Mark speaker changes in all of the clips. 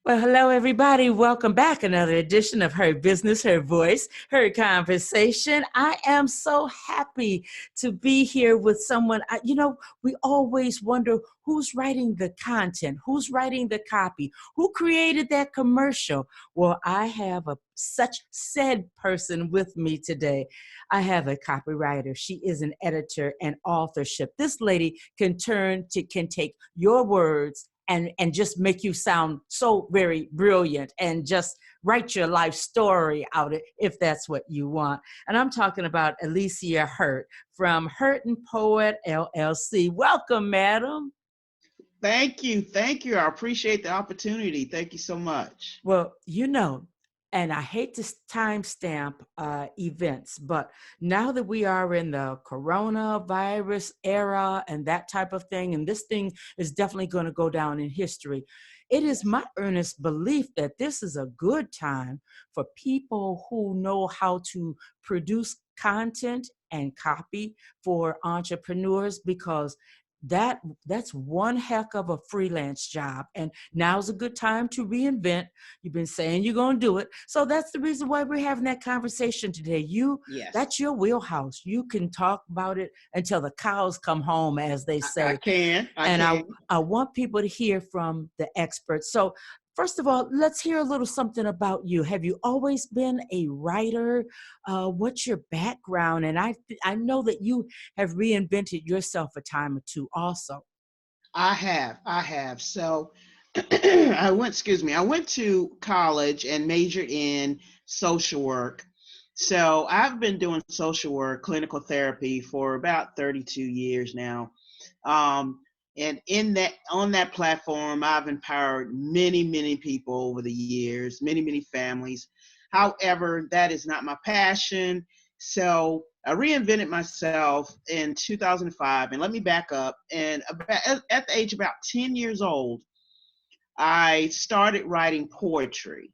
Speaker 1: Well, hello, everybody. Welcome back. Another edition of Her Business, Her Voice, Her Conversation. I am so happy to be here with someone. We always wonder who's writing the content, who's writing the copy, who created that commercial. Well, I have such said person with me today. I have a copywriter. She is an editor and authorship. This lady can take your words and just make you sound so very brilliant and just write your life story out if that's what you want. And I'm talking about Aleasia Hurt from Hurt and Poet LLC. Welcome, madam.
Speaker 2: Thank you. Thank you. I appreciate the opportunity. Thank you so much.
Speaker 1: Well, and I hate to timestamp events, but now that we are in the coronavirus era and that type of thing, and this thing is definitely going to go down in history, it is my earnest belief that this is a good time for people who know how to produce content and copy for entrepreneurs, because that's one heck of a freelance job, and now's a good time to reinvent. You've been saying you're going to do it, so that's the reason why we're having that conversation today. That's
Speaker 2: Yes,
Speaker 1: your wheelhouse. You can talk about it until the cows come home, as they
Speaker 2: I
Speaker 1: say.
Speaker 2: can. I
Speaker 1: And I,
Speaker 2: can.
Speaker 1: I want people to hear from the experts. So first of all, let's hear a little something about you. Have you always been a writer? What's your background? And I know that you have reinvented yourself a time or two also.
Speaker 2: I have. I have. So I went to college and majored in social work. So I've been doing social work, clinical therapy for about 32 years now. Um, and on that platform, I've empowered many, many people over the years, many, many families. However, that is not my passion. So I reinvented myself in 2005. And let me back up. And at the age of about 10 years old, I started writing poetry.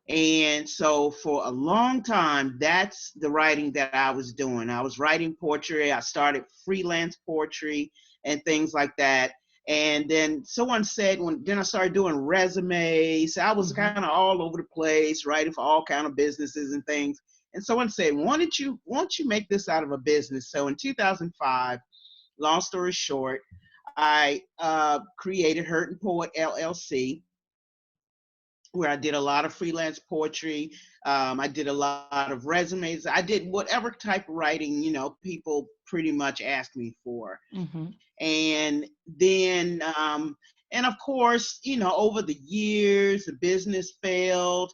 Speaker 2: And so for a long time, that's the writing that I was doing. I was writing poetry. I started freelance poetry and things like that. And then someone said, then I started doing resumes. I was
Speaker 1: Mm-hmm.
Speaker 2: kind of all over the place, writing for all kind of businesses and things. And someone said, why don't you make this out of a business? So in 2005, long story short, I created Hurt and Poet LLC, where I did a lot of freelance poetry. I did a lot of resumes. I did whatever type of writing, people pretty much asked me for.
Speaker 1: Mm-hmm.
Speaker 2: And then, and of course, over the years, the business failed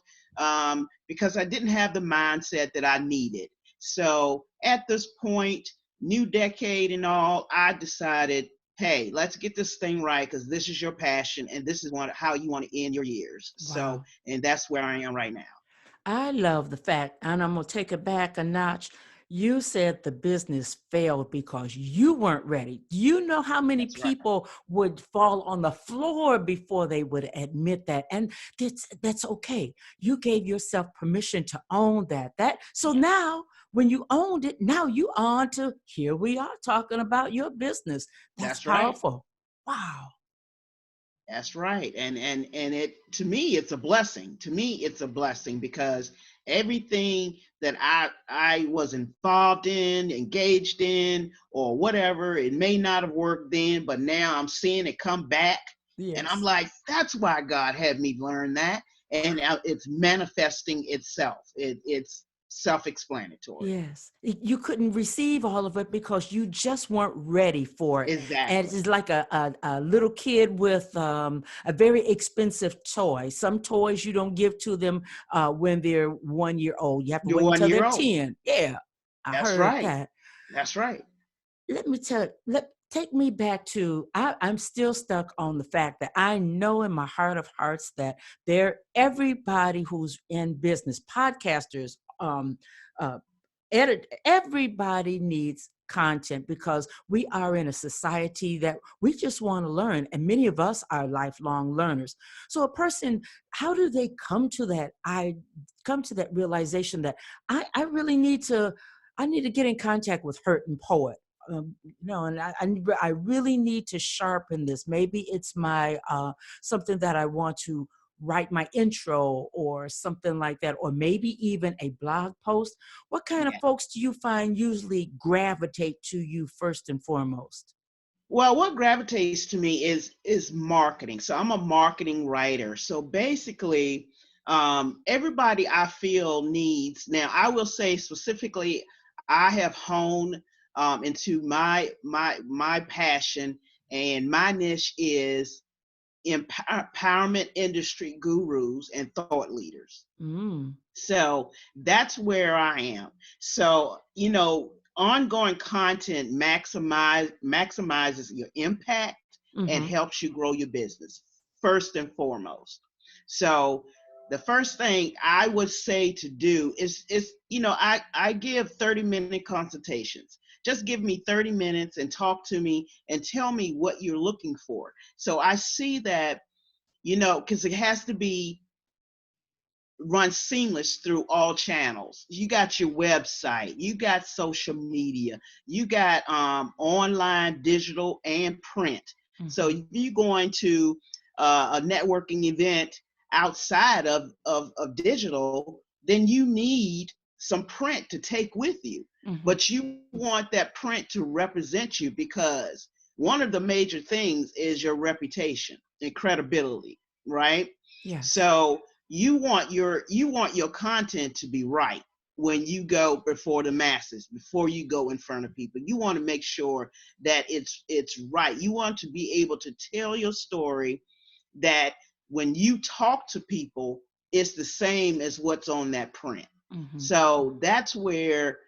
Speaker 2: because I didn't have the mindset that I needed. So at this point, new decade and all, I decided, hey, let's get this thing right, because this is your passion and this is how you want to end your years. So,
Speaker 1: Wow.
Speaker 2: and that's where I am right now.
Speaker 1: I love the fact, and I'm going to take it back a notch. You said the business failed because you weren't ready. You know how many
Speaker 2: That's right.
Speaker 1: people would fall on the floor before they would admit that. And that's okay. You gave yourself permission to own that. So
Speaker 2: Yeah,
Speaker 1: now when you owned it, now you on to here we are talking about your business. That's
Speaker 2: that's right.
Speaker 1: powerful. Wow.
Speaker 2: That's right. And it, to me, it's a blessing. To me, it's a blessing because everything that I was involved in, engaged in, or whatever, it may not have worked then, but now I'm seeing it come back. And I'm
Speaker 1: Yes.
Speaker 2: like, that's why God had me learn that. And it's manifesting itself. It's self-explanatory.
Speaker 1: Yes. You couldn't receive all of it because you just weren't ready for it. And
Speaker 2: Exactly.
Speaker 1: it's like a little kid with a very expensive toy. Some toys you don't give to them when they're 1 year old. You have to
Speaker 2: You're
Speaker 1: wait
Speaker 2: one
Speaker 1: until
Speaker 2: year
Speaker 1: they're
Speaker 2: old.
Speaker 1: 10. Yeah, I
Speaker 2: That's
Speaker 1: heard
Speaker 2: right.
Speaker 1: that.
Speaker 2: That's right.
Speaker 1: Let me tell you, take me back to, I'm still stuck on the fact that I know in my heart of hearts that everybody who's in business, podcasters, uh, everybody needs content because we are in a society that we just want to learn, and many of us are lifelong learners. So a person, how do they come to that realization that I really need to get in contact with Hurt and Poet. And I really need to sharpen this. Maybe it's my something that I want to write my intro or something like that, or maybe even a blog post, what kind of
Speaker 2: Yeah.
Speaker 1: folks do you find usually gravitate to you first and foremost?
Speaker 2: Well, what gravitates to me is marketing. So I'm a marketing writer. So basically, everybody I feel needs. Now, I will say specifically, I have honed into my passion, and my niche is empowerment industry gurus and thought leaders.
Speaker 1: Mm.
Speaker 2: So that's where I am. So, ongoing content maximizes your impact and
Speaker 1: Mm-hmm.
Speaker 2: helps you grow your business first and foremost. So the first thing I would say to do is I give 30-minute consultations. Just give me 30 minutes and talk to me and tell me what you're looking for. So I see that, because it has to be run seamless through all channels. You got your website, you got social media, you got online, digital, and print. So
Speaker 1: Mm-hmm.
Speaker 2: if you're going to a networking event outside of digital, then you need some print to take with you.
Speaker 1: Mm-hmm.
Speaker 2: But you want that print to represent you, because one of the major things is your reputation and credibility, right?
Speaker 1: Yes.
Speaker 2: So you want your content to be right when you go before the masses, before you go in front of people. You want to make sure that it's right. You want to be able to tell your story that when you talk to people, it's the same as what's on that print.
Speaker 1: Mm-hmm.
Speaker 2: So that's where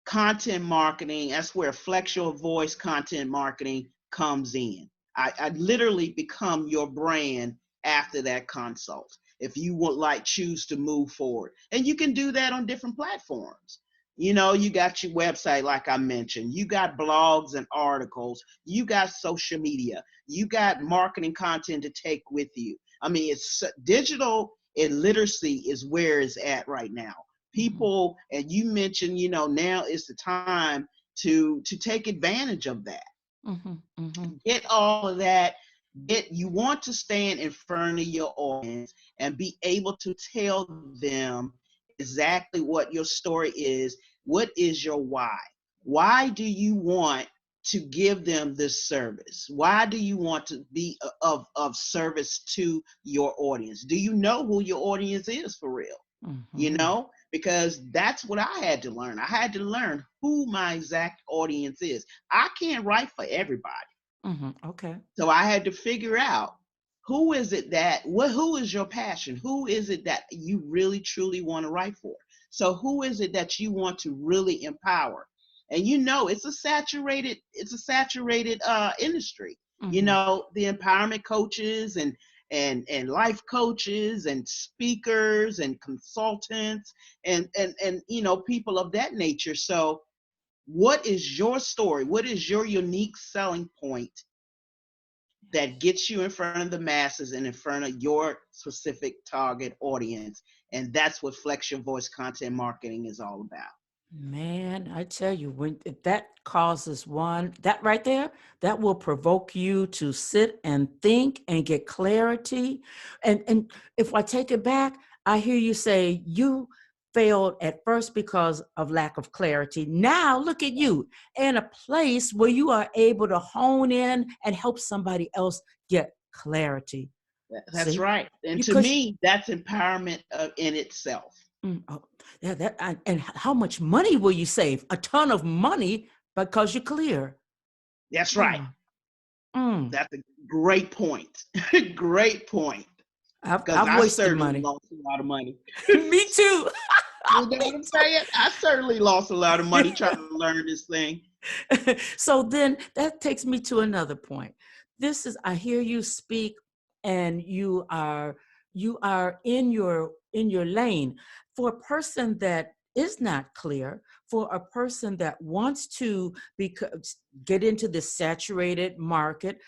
Speaker 2: content marketing, that's where flex your voice content marketing comes in. I literally become your brand after that consult, if you would choose to move forward. And you can do that on different platforms. You got your website, like I mentioned, you got blogs and articles, you got social media, you got marketing content to take with you. I mean, it's digital and literacy is where it's at right now.
Speaker 1: Mm-hmm.
Speaker 2: People, and you mentioned, now is the time to take advantage of that.
Speaker 1: Mm-hmm. Mm-hmm.
Speaker 2: Get all of that. You want to stand in front of your audience and be able to tell them exactly what your story is. What is your why? Why do you want to give them this service? Why do you want to be of service to your audience? Do you know who your audience is for real?
Speaker 1: Mm-hmm.
Speaker 2: Because that's what I had to learn. I had to learn who my exact audience is. I can't write for everybody.
Speaker 1: Mm-hmm. Okay.
Speaker 2: So I had to figure out, who is your passion? Who is it that you really truly want to write for? So who is it that you want to really empower? And it's a saturated industry.
Speaker 1: Mm-hmm.
Speaker 2: The empowerment coaches and life coaches and speakers and consultants and people of that nature. So what is your story? What is your unique selling point that gets you in front of the masses and in front of your specific target audience? And that's what Flex Your Voice content marketing is all about.
Speaker 1: Man, I tell you, when if that causes that right there, that will provoke you to sit and think and get clarity. And if I take it back, I hear you say you failed at first because of lack of clarity. Now look at you in a place where you are able to hone in and help somebody else get clarity.
Speaker 2: That's
Speaker 1: See?
Speaker 2: right. And
Speaker 1: You
Speaker 2: to
Speaker 1: cause
Speaker 2: me, that's empowerment in itself.
Speaker 1: oh, yeah, and how much money will you save? A ton of money because you're clear.
Speaker 2: That's right.
Speaker 1: Mm, mm.
Speaker 2: That's a great point. Great point. Because
Speaker 1: I've
Speaker 2: I
Speaker 1: wasted
Speaker 2: certainly
Speaker 1: money.
Speaker 2: lost a lot of money.
Speaker 1: Me too.
Speaker 2: You know
Speaker 1: Me
Speaker 2: what I'm saying? I certainly lost a lot of money trying to learn this thing.
Speaker 1: So then that takes me to another point. I hear you speak and you are in your lane. For a person that is not clear, for a person that wants to get into this saturated market,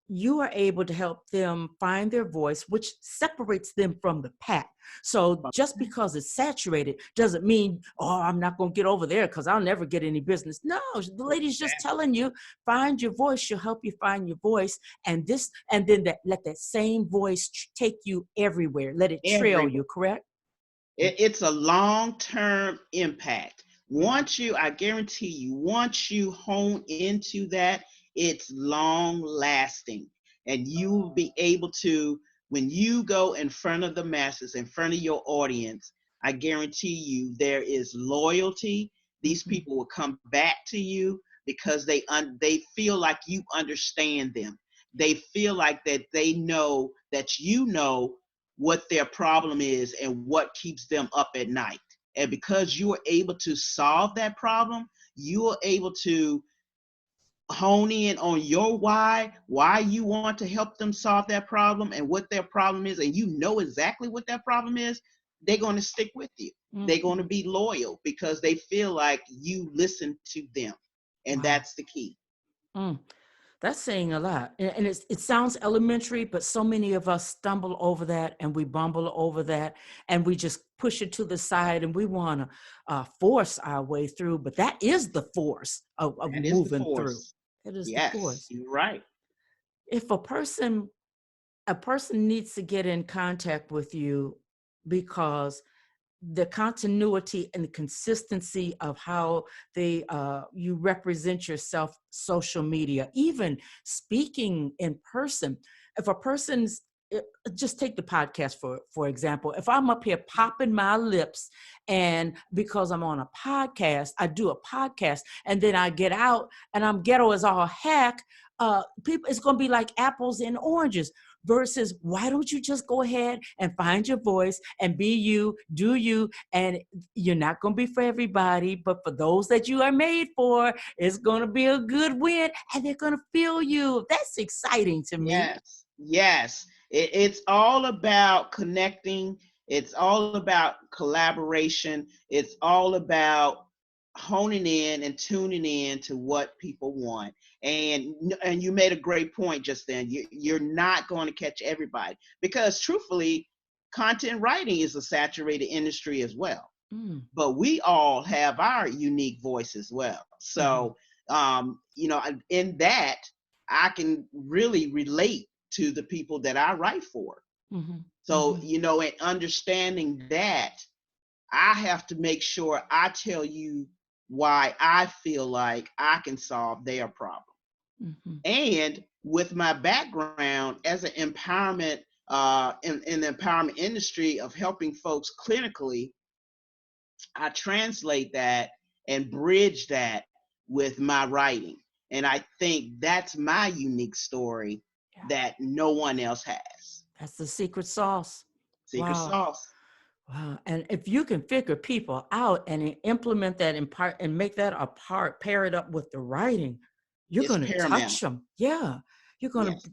Speaker 1: you are able to help them find their voice, which separates them from the pack. So just because it's saturated doesn't mean, oh, I'm not going to get over there because I'll never get any business. No, the lady's just telling you, find your voice. She'll help you find your voice. And then let that same voice take you everywhere. Let it trail you, correct?
Speaker 2: It's a long-term impact. I guarantee you, once you hone into that, it's long lasting. And you will be able to, when you go in front of the masses, in front of your audience, I guarantee you there is loyalty. These people will come back to you because they feel like you understand them. They feel like that they know that you know what their problem is and what keeps them up at night. And because you are able to solve that problem, you are able to hone in on your why you want to help them solve that problem and what their problem is, and you know exactly what that problem is, they're going to stick with you. They're going to be loyal because they feel like you listen to them. And that's the key.
Speaker 1: That's saying a lot. And it sounds elementary, but so many of us stumble over that and we bumble over that and we just push it to the side and we want to force our way through. But that is the force of
Speaker 2: That is the
Speaker 1: moving through.
Speaker 2: force.
Speaker 1: It is the
Speaker 2: Yes,
Speaker 1: force.
Speaker 2: you're right.
Speaker 1: If a person needs to get in contact with you because the continuity and the consistency of how you represent yourself, social media, even speaking in person. If a person's just take the podcast for example. If I'm up here popping my lips and because I'm on a podcast, I do a podcast and then I get out and I'm ghetto as all heck, people, it's going to be like apples and oranges. Versus, why don't you just go ahead and find your voice and be you, do you, and you're not going to be for everybody, but for those that you are made for, it's going to be a good win, and they're going to feel you. That's exciting to me.
Speaker 2: Yes. It's all about connecting. It's all about collaboration. It's all about honing in and tuning in to what people want. And you made a great point just then. You're not going to catch everybody because truthfully, content writing is a saturated industry as well. But we all have our unique voice as well. So, in that, I can really relate to the people that I write for. So, in understanding that, I have to make sure I tell you why I feel like I can solve their problem. And with my background as an empowerment in the empowerment industry of helping folks clinically, I translate that and bridge that with my writing. And I think that's my unique story that no one else has.
Speaker 1: That's the secret sauce.
Speaker 2: Secret
Speaker 1: Wow.
Speaker 2: sauce.
Speaker 1: Wow. And if you can figure people out and implement that in part and make that a part, pair it up with the writing, you're
Speaker 2: It's
Speaker 1: going to
Speaker 2: paramount.
Speaker 1: touch them. Yeah. You're going to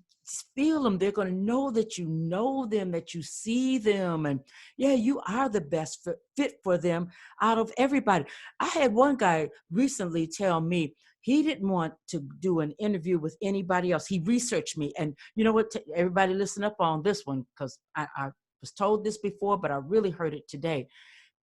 Speaker 1: feel them. They're going to know that you know them, that you see them. And yeah, you are the best fit for them out of everybody. I had one guy recently tell me he didn't want to do an interview with anybody else. He researched me. And you know what? Everybody listen up on this one because I was told this before, but I really heard it today.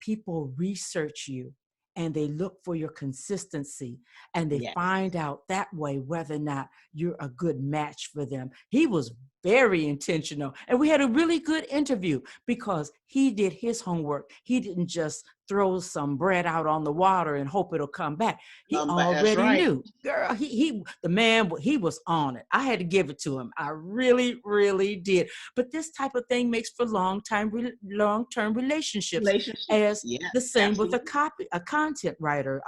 Speaker 1: People research you and they look for your consistency and they find out that way whether or not you're a good match for them. He was very intentional and we had a really good interview because he did his homework. He didn't just throw some bread out on the water and hope it'll come back. He already knew. Girl, the man, he was on it. I had to give it to him. I really, really did. But this type of thing makes for long-term relationships. As the same with a content writer,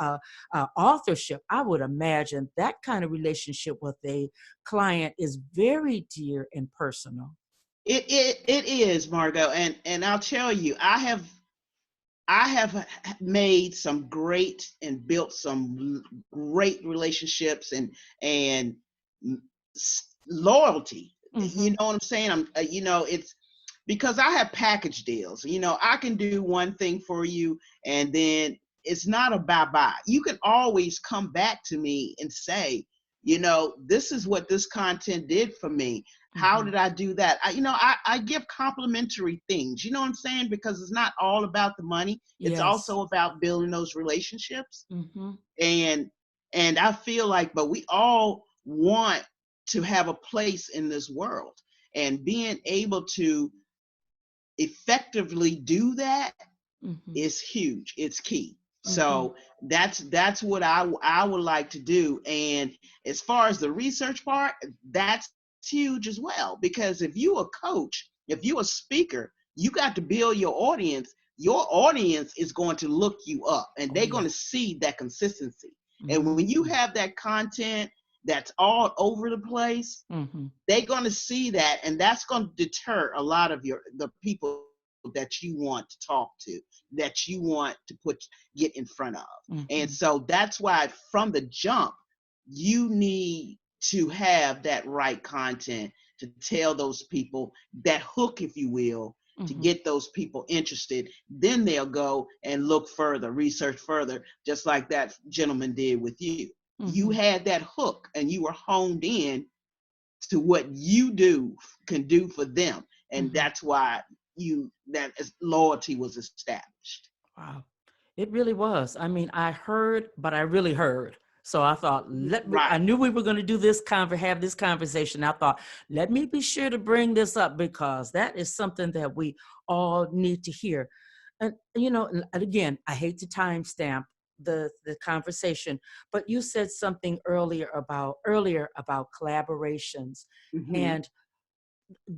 Speaker 1: authorship. I would imagine that kind of relationship with a client is very dear and personal.
Speaker 2: It is, Margot, and I'll tell you, I have made some great and built some great relationships and loyalty. You know what I'm saying? It's because I have package deals. I can do one thing for you and then it's not a bye-bye. You can always come back to me and say, this is what this content did for me. How
Speaker 1: Mm-hmm.
Speaker 2: did I do that? I give complimentary things, you know what I'm saying? Because it's not all about the money. It's
Speaker 1: Yes.
Speaker 2: also about building those relationships.
Speaker 1: Mm-hmm.
Speaker 2: And I feel like, but we all want to have a place in this world, and being able to effectively do that
Speaker 1: Mm-hmm.
Speaker 2: is huge. It's key.
Speaker 1: Mm-hmm.
Speaker 2: So that's what I would like to do. And as far as the research part, that's huge as well. Because if you a coach, if you a speaker, you got to build your audience. Your audience is going to look you up, and
Speaker 1: Oh
Speaker 2: they're going
Speaker 1: yeah.
Speaker 2: to see that consistency. And when you
Speaker 1: Mm-hmm.
Speaker 2: have that content that's all over the place,
Speaker 1: Mm-hmm.
Speaker 2: they're going to see that, and that's going to deter a lot of the people that you want to talk to, that you want to get in front of. And
Speaker 1: Mm-hmm.
Speaker 2: so that's why from the jump, you need to have that right content to tell those people that hook, if you will, to
Speaker 1: Mm-hmm.
Speaker 2: get those people interested. Then they'll go and look further, research further, just like that gentleman did with you. You
Speaker 1: Mm-hmm.
Speaker 2: had that hook, and you were honed in to what you can do for them, and
Speaker 1: Mm-hmm.
Speaker 2: that's why loyalty was established.
Speaker 1: Wow. It really was. I mean, I heard, but I really heard. So I thought, I
Speaker 2: Right.
Speaker 1: knew we were going to do have this conversation. I thought, let me be sure to bring this up because that is something that we all need to hear. And again, I hate to timestamp the conversation, but you said something earlier about collaborations.
Speaker 2: Hmm.
Speaker 1: And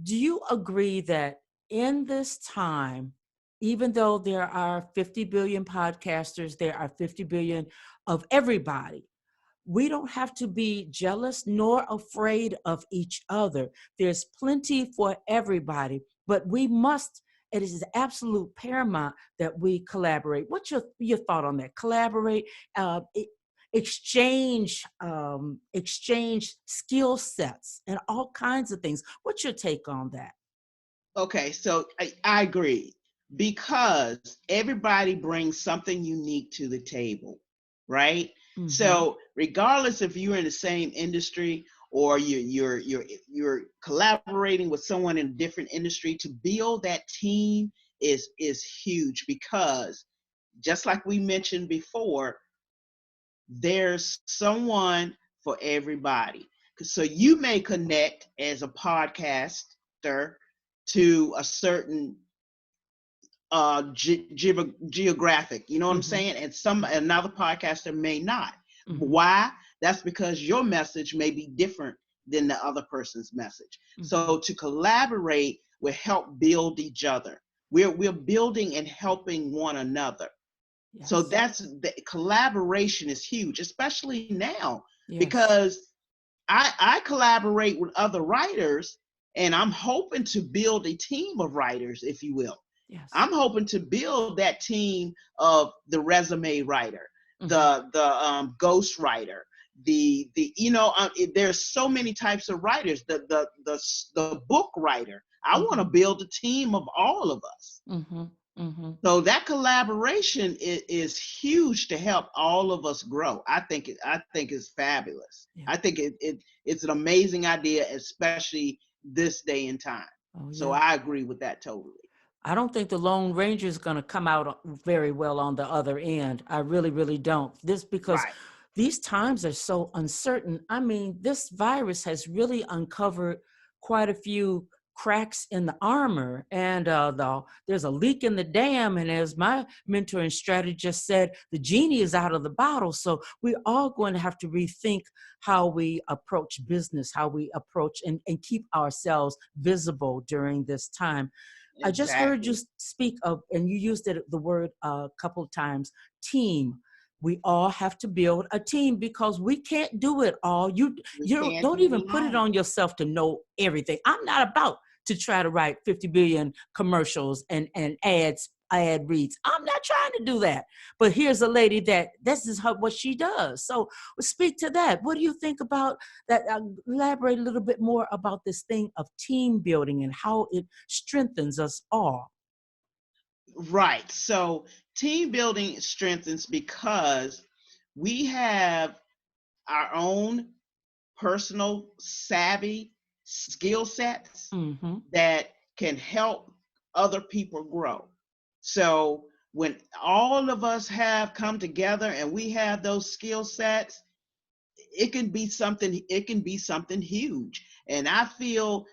Speaker 1: do you agree that in this time, even though there are 50 billion podcasters, there are 50 billion of everybody, we don't have to be jealous nor afraid of each other. There's plenty for everybody, but we must, it is absolute paramount that we collaborate. What's your thought on that? Collaborate, exchange skill sets and all kinds of things. What's your take on that?
Speaker 2: Okay, so I agree, because everybody brings something unique to the table, right?
Speaker 1: Mm-hmm.
Speaker 2: So regardless if you're in the same industry, or you're collaborating with someone in a different industry, to build that team is huge, because just like we mentioned before, there's someone for everybody. So you may connect as a podcaster to a certain geographic, you know what I'm
Speaker 1: Mm-hmm.
Speaker 2: saying? And another podcaster may not.
Speaker 1: Mm-hmm.
Speaker 2: Why? That's because your message may be different than the other person's message.
Speaker 1: Mm-hmm.
Speaker 2: So to collaborate will help build each other. We're building and helping one another. So
Speaker 1: Yes.
Speaker 2: that's the collaboration is huge, especially now,
Speaker 1: Yes.
Speaker 2: because I collaborate with other writers, and I'm hoping to build a team of writers, if you will.
Speaker 1: Yes.
Speaker 2: I'm hoping to build that team of the resume writer,
Speaker 1: Mm-hmm.
Speaker 2: the ghost writer, there's so many types of writers, the book writer. I want to
Speaker 1: Mm-hmm.
Speaker 2: build a team of all of us.
Speaker 1: Mm-hmm. Mm-hmm.
Speaker 2: So that collaboration is huge to help all of us grow. I think it's fabulous.
Speaker 1: Yeah.
Speaker 2: I think it's an amazing idea, especially this day and time.
Speaker 1: Oh
Speaker 2: So
Speaker 1: yeah.
Speaker 2: I agree with that totally.
Speaker 1: I don't think the Lone Ranger is going to come out very well on the other end. I really, really don't. This because
Speaker 2: Right.
Speaker 1: these times are so uncertain. I mean, this virus has really uncovered quite a few cracks in the armor, and there's a leak in the dam. And as my mentor and strategist said, the genie is out of the bottle. So we're all going to have to rethink how we approach business, how we approach and keep ourselves visible during this time. I just heard you
Speaker 2: Exactly.
Speaker 1: speak of, and you used the word a couple of times, team. We all have to build a team because we can't do it all. You
Speaker 2: We
Speaker 1: you
Speaker 2: can't
Speaker 1: don't
Speaker 2: do it
Speaker 1: even put it
Speaker 2: alone.
Speaker 1: on yourself to know everything. I'm not about to try to write 50 billion commercials and ad reads. I'm not trying to do that. But here's a lady that this is what she does. So speak to that. What do you think about that? Elaborate a little bit more about this thing of team building and how it strengthens us all.
Speaker 2: Right. So team building strengthens because we have our own personal savvy skill sets
Speaker 1: Mm-hmm.
Speaker 2: that can help other people grow. So when all of us have come together and we have those skill sets, it can be something huge. And I feel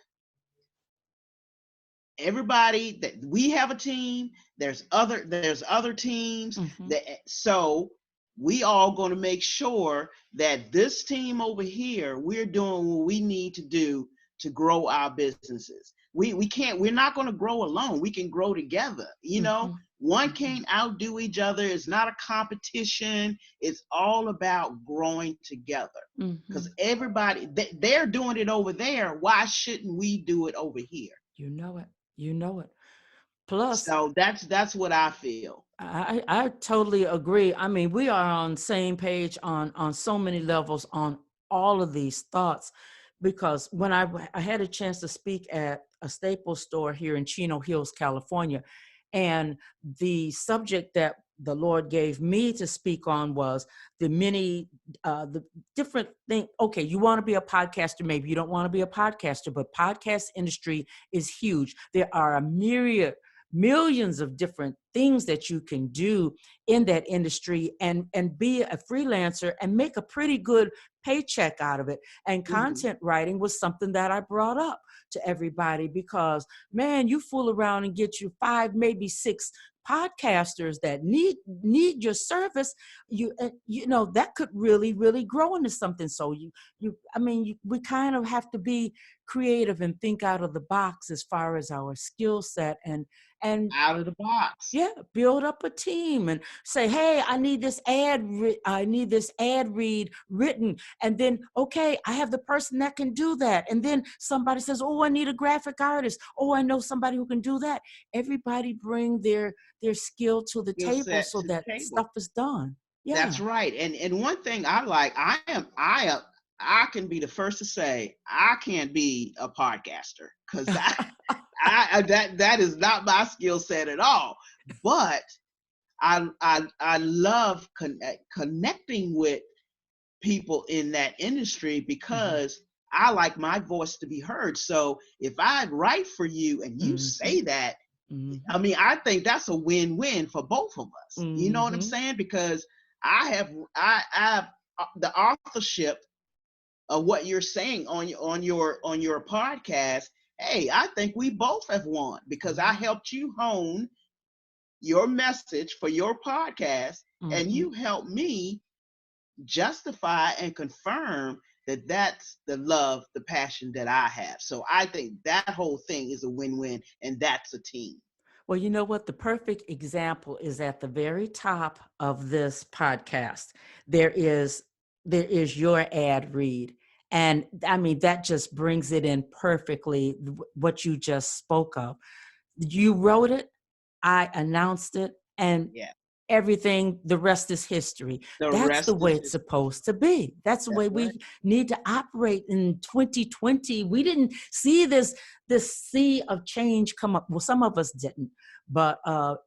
Speaker 2: everybody that we have a team, there's other teams
Speaker 1: Mm-hmm.
Speaker 2: that, so we all going to make sure that this team over here, we're doing what we need to do to grow our businesses. We're not going to grow alone. We can grow together.
Speaker 1: Mm-hmm.
Speaker 2: One
Speaker 1: Mm-hmm.
Speaker 2: can't outdo each other. It's not a competition. It's all about growing together.
Speaker 1: Mm-hmm.
Speaker 2: Because everybody, they're doing it over there. Why shouldn't we do it over here?
Speaker 1: You know it. You know it. Plus,
Speaker 2: So that's what I feel.
Speaker 1: I totally agree. I mean, we are on same page on so many levels on all of these thoughts, because when I had a chance to speak at a Staples store here in Chino Hills, California, and the subject that the Lord gave me to speak on was the different thing. Okay, you want to be a podcaster, maybe you don't want to be a podcaster, but podcast industry is huge. There are a myriad millions of different things that you can do in that industry, and be a freelancer and make a pretty good paycheck out of it. And
Speaker 2: Hmm.
Speaker 1: content writing was something that I brought up to everybody, because man, you fool around and get you 5, maybe 6 podcasters that need your service. That could really grow into something. So we kind of have to be creative and think out of the box as far as our skill set, and
Speaker 2: Out of the box.
Speaker 1: yeah, build up a team and say, hey, I need this ad read written. And then, okay, I have the person that can do that. And then somebody says, oh, I need a graphic artist. Oh, I know somebody who can do that. Everybody bring their skill to the
Speaker 2: Skill
Speaker 1: table
Speaker 2: set
Speaker 1: so
Speaker 2: to the
Speaker 1: that
Speaker 2: table.
Speaker 1: stuff is done.
Speaker 2: That's
Speaker 1: Yeah.
Speaker 2: right. And one thing I like, I can be the first to say I can't be a podcaster because that is not my skill set at all. But I love connecting with people in that industry
Speaker 1: Hmm.
Speaker 2: because I like my voice to be heard. So if I write for you and you
Speaker 1: Hmm.
Speaker 2: say that, I
Speaker 1: Hmm.
Speaker 2: mean, I think that's a win-win for both of us. You know what I'm
Speaker 1: Hmm.
Speaker 2: saying? Because I have the authorship of what you're saying on your podcast. Hey, I think we both have won because I helped you hone your message for your podcast, and
Speaker 1: Hmm.
Speaker 2: you helped me justify and confirm that that's the love, the passion that I have. So I think that whole thing is a win-win, and that's a team.
Speaker 1: Well, you know what? The perfect example is at the very top of this podcast. There is there is your ad read. And I mean, that just brings it in perfectly, what you just spoke of. You wrote it, I announced it, and
Speaker 2: Yeah.
Speaker 1: everything, the rest is history.
Speaker 2: The
Speaker 1: That's the
Speaker 2: rest
Speaker 1: way
Speaker 2: is
Speaker 1: it's
Speaker 2: history.
Speaker 1: supposed to be. That's the
Speaker 2: That's
Speaker 1: way
Speaker 2: right.
Speaker 1: we need to operate in 2020. We didn't see this sea of change come up. Well, some of us didn't, but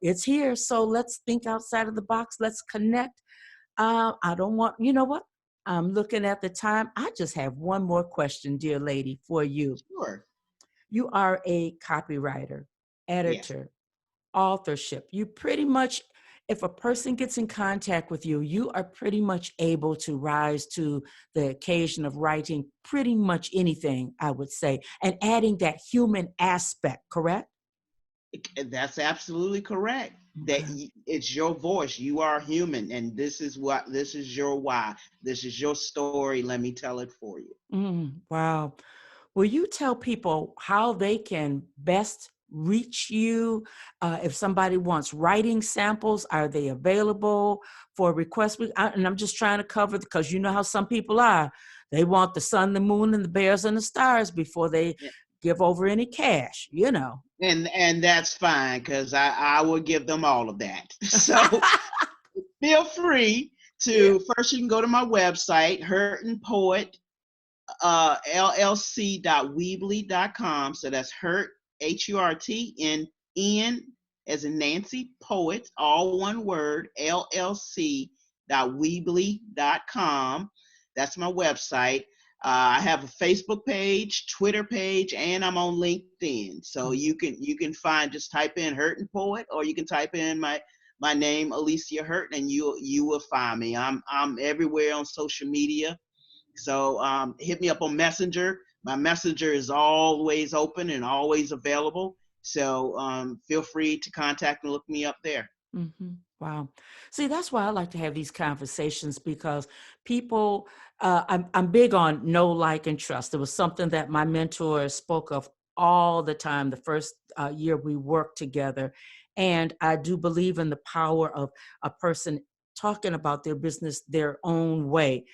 Speaker 1: it's here. So let's think outside of the box. Let's connect. I don't want, you know what? I'm looking at the time. I just have one more question, dear lady, for you.
Speaker 2: Sure.
Speaker 1: You are a copywriter,
Speaker 2: Yes.
Speaker 1: editor, authorship. You pretty much, if a person gets in contact with you, you are pretty much able to rise to the occasion of writing pretty much anything, I would say, and adding that human aspect, correct?
Speaker 2: That's absolutely correct. That
Speaker 1: Okay.
Speaker 2: it's your voice. You are human, and this is your why. This is your story. Let me tell it for you.
Speaker 1: Wow. Will you tell people how they can best reach you? If somebody wants writing samples, are they available for requests? And I'm just trying to cover, because you know how some people are. They want the sun, the moon, and the bears and the stars before they give over any cash, you know.
Speaker 2: And that's fine because I will give them all of that. So feel free
Speaker 1: Yeah.
Speaker 2: to first you can go to my website, Hurt and Poet llc.weebly.com. So that's Hurt, HURTN, as in Nancy, Poet, all one word, llc.weebly.com. That's my website. I have a Facebook page, Twitter page, and I'm on LinkedIn. So
Speaker 1: Mm.
Speaker 2: you can find, just type in Hurt and Poet, or you can type in my name, Aleasia Hurt, and you will find me. I'm everywhere on social media. So hit me up on Messenger. My Messenger is always open and always available. So feel free to contact and look me up there.
Speaker 1: Hmm. Wow. See, that's why I like to have these conversations because people, I'm big on know, like, and trust. It was something that my mentor spoke of all the time the first year we worked together. And I do believe in the power of a person talking about their business their own way.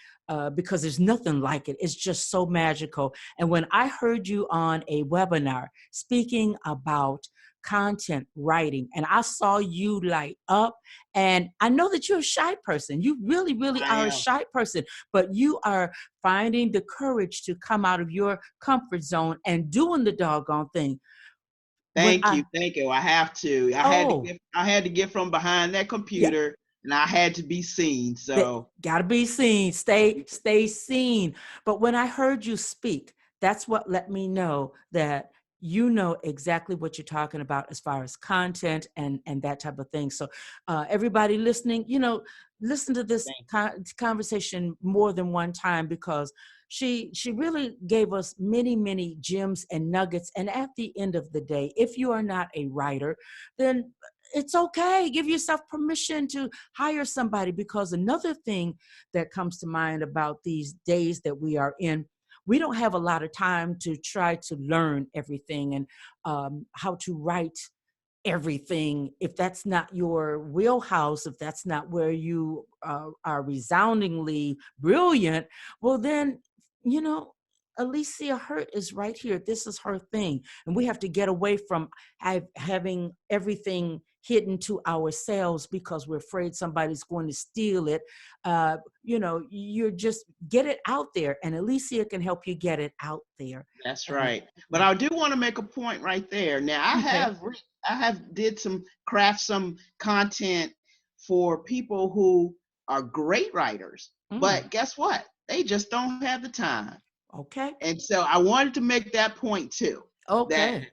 Speaker 1: Because there's nothing like it. It's just so magical. And when I heard you on a webinar speaking about content writing and I saw you light up, and I know that you're a shy person. You really, really
Speaker 2: I
Speaker 1: are a
Speaker 2: am.
Speaker 1: shy person, but you are finding the courage to come out of your comfort zone and doing the doggone thing. When
Speaker 2: Thank you, thank you. I have to.
Speaker 1: oh,
Speaker 2: I had to get from behind that
Speaker 1: yeah,
Speaker 2: computer, and I had to be seen.
Speaker 1: that
Speaker 2: So
Speaker 1: gotta be seen, stay seen. But when I heard you speak, that's what let me know that you know exactly what you're talking about as far as content and that type of thing. So everybody listening, listen to this
Speaker 2: thank
Speaker 1: conversation more than one time because she really gave us many gems and nuggets. And at the end of the day, if you are not a writer, then it's okay. Give yourself permission to hire somebody, because another thing that comes to mind about these days that we are in, we don't have a lot of time to try to learn everything and how to write everything. If that's not your wheelhouse, if that's not where you are resoundingly brilliant, well then, you know Aleasia Hurt is right here. This is her thing, and we have to get away from having everything hidden to ourselves because we're afraid somebody's going to steal it. You're just get it out there, and Aleasia can help you get it out there.
Speaker 2: That's
Speaker 1: And
Speaker 2: right. But I do want to make a point right there. Now
Speaker 1: okay.
Speaker 2: I have did some craft some content for people who are great writers,
Speaker 1: Mm,
Speaker 2: but guess what? They just don't have the time.
Speaker 1: okay.
Speaker 2: And so I wanted to make that point too. That
Speaker 1: Okay.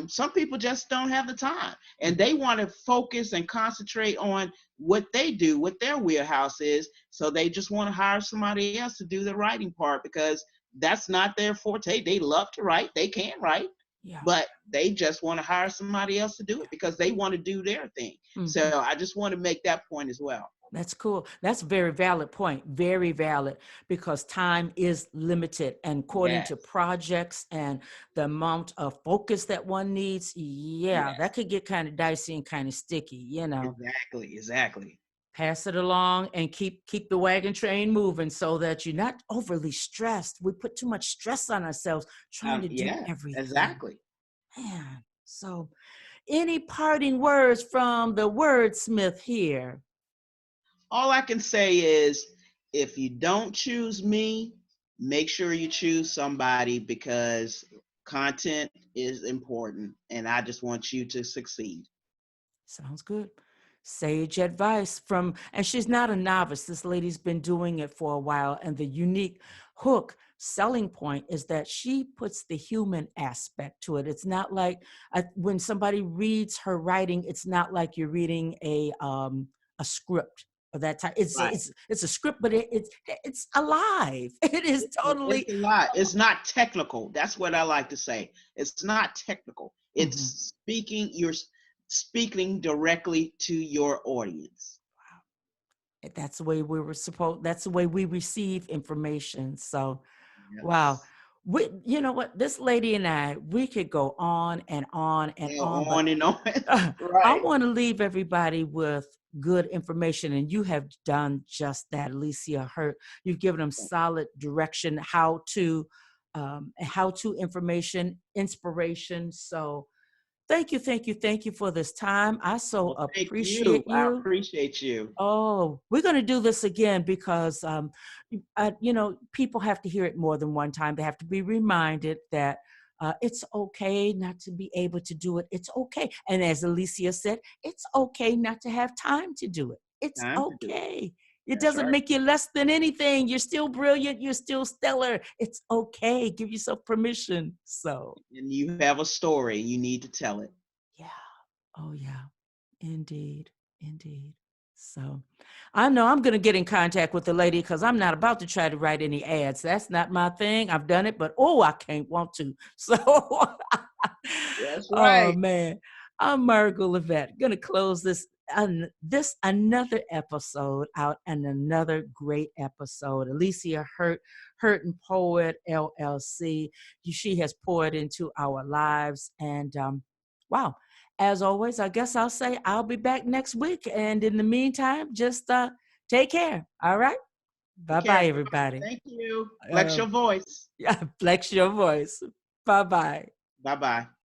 Speaker 2: some people just don't have the time, and
Speaker 1: Mhm.
Speaker 2: they want to focus and concentrate on what they do, what their wheelhouse is. So they just want to hire somebody else to do the writing part because that's not their forte. They love to write, they can write,
Speaker 1: Yeah.
Speaker 2: but they just want to hire somebody else to do it because they want to do their thing.
Speaker 1: Mhm.
Speaker 2: So I just want to make that point as well.
Speaker 1: That's cool. That's a very valid point. Very valid, because time is limited. And according to
Speaker 2: Yes,
Speaker 1: projects and the amount of focus that one needs, yeah,
Speaker 2: yes,
Speaker 1: that could get kind of dicey and kind of sticky.
Speaker 2: exactly.
Speaker 1: Pass it along and keep the wagon train moving so that you're not overly stressed. We put too much stress on ourselves trying to do
Speaker 2: Yeah,
Speaker 1: everything.
Speaker 2: exactly.
Speaker 1: Man. So any parting words from the wordsmith here?
Speaker 2: All I can say is if you don't choose me, make sure you choose somebody because content is important and I just want you to succeed.
Speaker 1: Sounds good. Sage advice from, and she's not a novice. This lady's been doing it for a while. And the unique hook selling point is that she puts the human aspect to it. It's not like when somebody reads her writing, it's not like you're reading a script of that type. It's
Speaker 2: Right.
Speaker 1: it's it's a script, but it's alive. It is
Speaker 2: It's
Speaker 1: totally.
Speaker 2: a lot. It's not technical. That's what I like to say. It's not technical.
Speaker 1: Mhm.
Speaker 2: You're speaking directly to your audience.
Speaker 1: That's the way we were supposed. That's the way we receive information. So. Wow.
Speaker 2: Yes.
Speaker 1: You know what? This lady and we could go on and on and
Speaker 2: Yeah,
Speaker 1: on, but
Speaker 2: on and on.
Speaker 1: I
Speaker 2: Right.
Speaker 1: want to leave everybody with good information. And you have done just that, Aleasia Hurt. You've given them solid direction, how to information, inspiration. So thank you for this time. I so
Speaker 2: Well, thank you.
Speaker 1: appreciate
Speaker 2: I
Speaker 1: you.
Speaker 2: appreciate you.
Speaker 1: Oh, we're going to do this again because, people have to hear it more than one time. They have to be reminded that it's okay not to be able to do it. It's okay. And as Aleasia said, it's okay not to have time to do it. It's
Speaker 2: Time to do it.
Speaker 1: okay. It
Speaker 2: That's
Speaker 1: doesn't
Speaker 2: right.
Speaker 1: make you less than anything. You're still brilliant. You're still stellar. It's okay. Give yourself permission. So,
Speaker 2: And you have a story. You need to tell it.
Speaker 1: yeah. Oh, yeah. Indeed. Indeed. So I know I'm going to get in contact with the lady because I'm not about to try to write any ads. That's not my thing. I've done it, but oh, I can't want to. So,
Speaker 2: That's
Speaker 1: oh
Speaker 2: right.
Speaker 1: man, I'm Margot Levette. Going to close this another episode out and another great episode. Aleasia Hurt and Poet LLC. She has poured into our lives, and wow. As always, I guess I'll say I'll be back next week. And in the meantime, just take care. All right.
Speaker 2: Take
Speaker 1: Bye bye,
Speaker 2: care.
Speaker 1: everybody.
Speaker 2: Thank you. Flex
Speaker 1: Uh,
Speaker 2: your voice.
Speaker 1: yeah, flex your voice. Bye bye.
Speaker 2: Bye bye.